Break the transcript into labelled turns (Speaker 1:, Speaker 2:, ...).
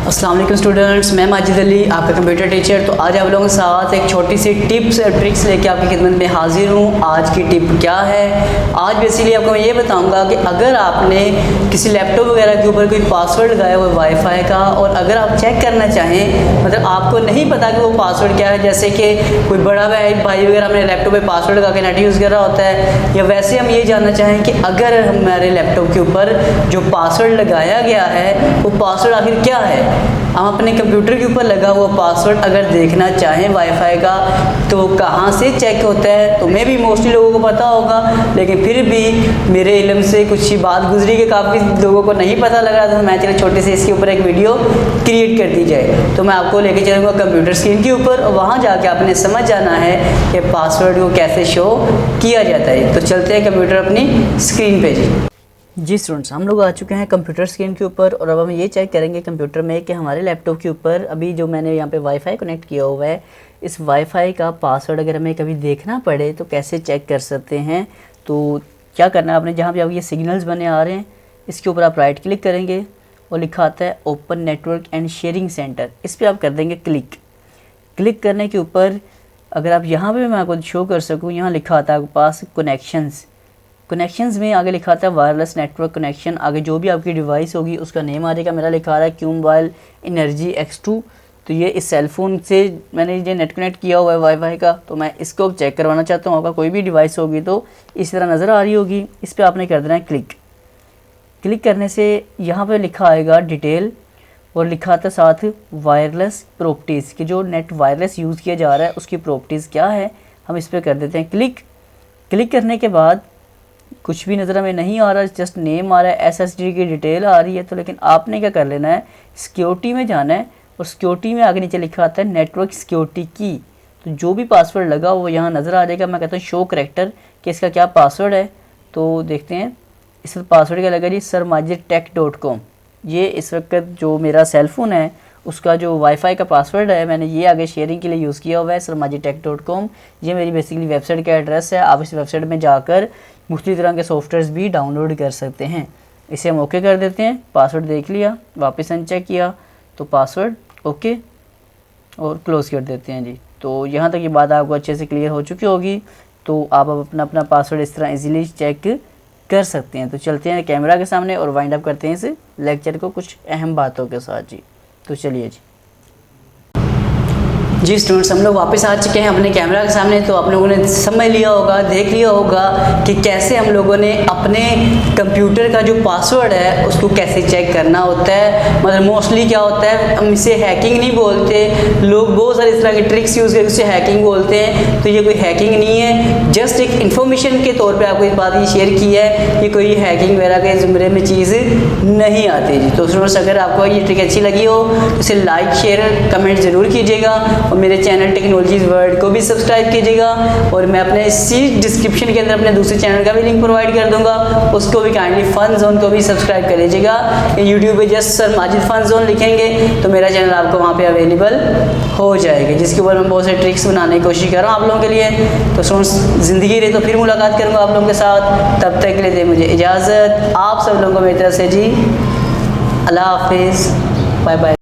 Speaker 1: अस्सलाम वालेकुम स्टूडेंट्स, मैं माजिद अली आपका कंप्यूटर टीचर। तो आज आप लोगों के साथ एक छोटी सी टिप्स और ट्रिक्स लेके आपकी खिदमत में हाजिर हूँ। आज की टिप क्या है? आज बेसिकली आपको मैं ये बताऊँगा कि अगर आपने किसी लैपटॉप वगैरह के ऊपर कोई पासवर्ड लगाया हुआ वाईफाई का, और अगर आप चेक करना चाहें, मतलब आपको नहीं पता कि वो पासवर्ड क्या है, जैसे कि कोई बड़ा भाई वगैरह अपने लैपटॉप पर पासवर्ड लगा के नेट यूज़ कर रहा होता है, या वैसे हम ये जानना चाहें कि अगर हमारे लैपटॉप के ऊपर जो पासवर्ड लगाया गया है वो पासवर्ड आखिर क्या है। हम अपने कंप्यूटर के ऊपर लगा हुआ पासवर्ड अगर देखना चाहें वाईफाई का, तो कहाँ से चेक होता है? तो मैं भी मोस्टली लोगों को पता होगा, लेकिन फिर भी मेरे इल्म से कुछ ही बात गुजरी कि काफ़ी लोगों को नहीं पता लग रहा था। मैं चलो छोटे से इसके ऊपर एक वीडियो क्रिएट कर दी जाए। तो मैं आपको लेके चलूँगा कंप्यूटर स्क्रीन के ऊपर, और वहाँ जाके आपने समझ जाना है कि पासवर्ड को कैसे शो किया जाता है। तो चलते हैं कंप्यूटर अपनी स्क्रीन पर। जी स्टूडेंट्स, हम लोग आ चुके हैं कंप्यूटर स्क्रीन के ऊपर, और अब हम ये चेक करेंगे कंप्यूटर में कि हमारे लैपटॉप के ऊपर अभी जो मैंने यहाँ पे वाईफाई कनेक्ट किया हुआ है, इस वाईफाई का पासवर्ड अगर हमें कभी देखना पड़े तो कैसे चेक कर सकते हैं। तो क्या करना है आपने, जहाँ पे आप ये सिग्नल्स बने आ रहे हैं इसके ऊपर आप राइट क्लिक करेंगे और लिखा आता है open network and sharing centre. इस पर आप कर देंगे क्लिक। क्लिक करने के ऊपर अगर आप यहाँ पर मैं आपको शो कर सकूँ, यहाँ लिखा आता है आपके पास कनेक्शंस में आगे लिखा था वायरलेस नेटवर्क कनेक्शन। आगे जो भी आपकी डिवाइस होगी उसका नेम आ जाएगा। मेरा लिखा रहा है क्यू मोबाइल एनर्जी X2। तो ये इस सेलफोन से मैंने ये नेट कनेक्ट किया हुआ है वाईफाई का, तो मैं इसको चेक करवाना चाहता हूँ। आपका कोई भी डिवाइस होगी तो इस तरह नज़र आ रही होगी। इस पर आपने कर देना है क्लिक। क्लिक करने से यहाँ पर लिखा आएगा डिटेल, और लिखा था साथ वायरलेस प्रॉपर्टीज़ कि जो नेट वायरलेस यूज़ किया जा रहा है उसकी प्रॉपर्टीज़ क्या है। हम इस पर कर देते हैं क्लिक। क्लिक करने के बाद कुछ भी नज़र हमें नहीं आ रहा, जस्ट नेम आ रहा है, SSD की डिटेल आ रही है। तो लेकिन आपने क्या कर लेना है, सिक्योरिटी में जाना है, और सिक्योरिटी में आगे नीचे लिखा आता है नेटवर्क सिक्योरिटी की। तो जो भी पासवर्ड लगा वो यहाँ नज़र आ जाएगा। मैं कहता हूँ शो करैक्टर कि इसका क्या पासवर्ड है। तो देखते हैं, इस पासवर्ड क्या लगा जी, sarmajidtech.com। ये इस वक्त जो मेरा सेलफोन है उसका जो वाईफाई का पासवर्ड है, मैंने ये आगे शेयरिंग के लिए यूज़ किया हुआ है, sarmajidtech.com। ये मेरी बेसिकली वेबसाइट का एड्रेस है। आप इस वेबसाइट में जाकर मुख्तलिफ़ तरह के सॉफ्टवेयर्स भी डाउनलोड कर सकते हैं। इसे हम ओके कर देते हैं। पासवर्ड देख लिया, वापस अनचेक किया तो पासवर्ड ओके, और क्लोज़ कर देते हैं जी। तो यहाँ तक ये बात आपको अच्छे से क्लियर हो चुकी होगी। तो आप अब अपना पासवर्ड इस तरह इजीली चेक कर सकते हैं। तो चलते हैं कैमरा के सामने और वाइंड अप करते हैं इस लेक्चर को कुछ अहम बातों के साथ जी। तो चलिए जी स्टूडेंट्स, हम लोग वापस आ चुके हैं अपने कैमरा के सामने। तो आप लोगों ने समझ लिया होगा, देख लिया होगा कि कैसे हम लोगों ने अपने कंप्यूटर का जो पासवर्ड है उसको कैसे चेक करना होता है। मतलब मोस्टली क्या होता है, हम इसे हैकिंग नहीं बोलते, लोग बहुत सारी इस तरह की ट्रिक्स यूज़ करके उसे हैकिंग बोलते हैं। तो ये कोई हैकिंग नहीं है, जस्ट एक इन्फॉर्मेशन के तौर पर आपको इस बात ये शेयर की है कि कोई हैकिंग वगैरह के ज़ुमरे में चीज़ नहीं आती जी। तो स्टूडेंट्स, अगर आपको ये ट्रिक अच्छी लगी हो तो इसे लाइक शेयर कमेंट ज़रूर कीजिएगा, और मेरे चैनल टेक्नोलॉजीज़ वर्ल्ड को भी सब्सक्राइब कीजिएगा। और मैं अपने इसी डिस्क्रिप्शन के अंदर अपने दूसरे चैनल का भी लिंक प्रोवाइड कर दूंगा, उसको भी काइंडली फन जोन को भी सब्सक्राइब कर लीजिएगा। यूट्यूब पे just sir Majid fun zone लिखेंगे तो मेरा चैनल आपको वहाँ पे अवेलेबल हो जाएगा, जिसके ऊपर मैं बहुत सारे ट्रिक्स बनाने की कोशिश कर रहा हूँ आप लोगों के लिए। तो ज़िंदगी रही तो फिर मुलाकात करूँगा आप लोगों के साथ। तब तक के लिए दे मुझे इजाज़त। आप सब लोगों को मेरी तरफ से जी अल्लाह हाफिज़, बाय बाय।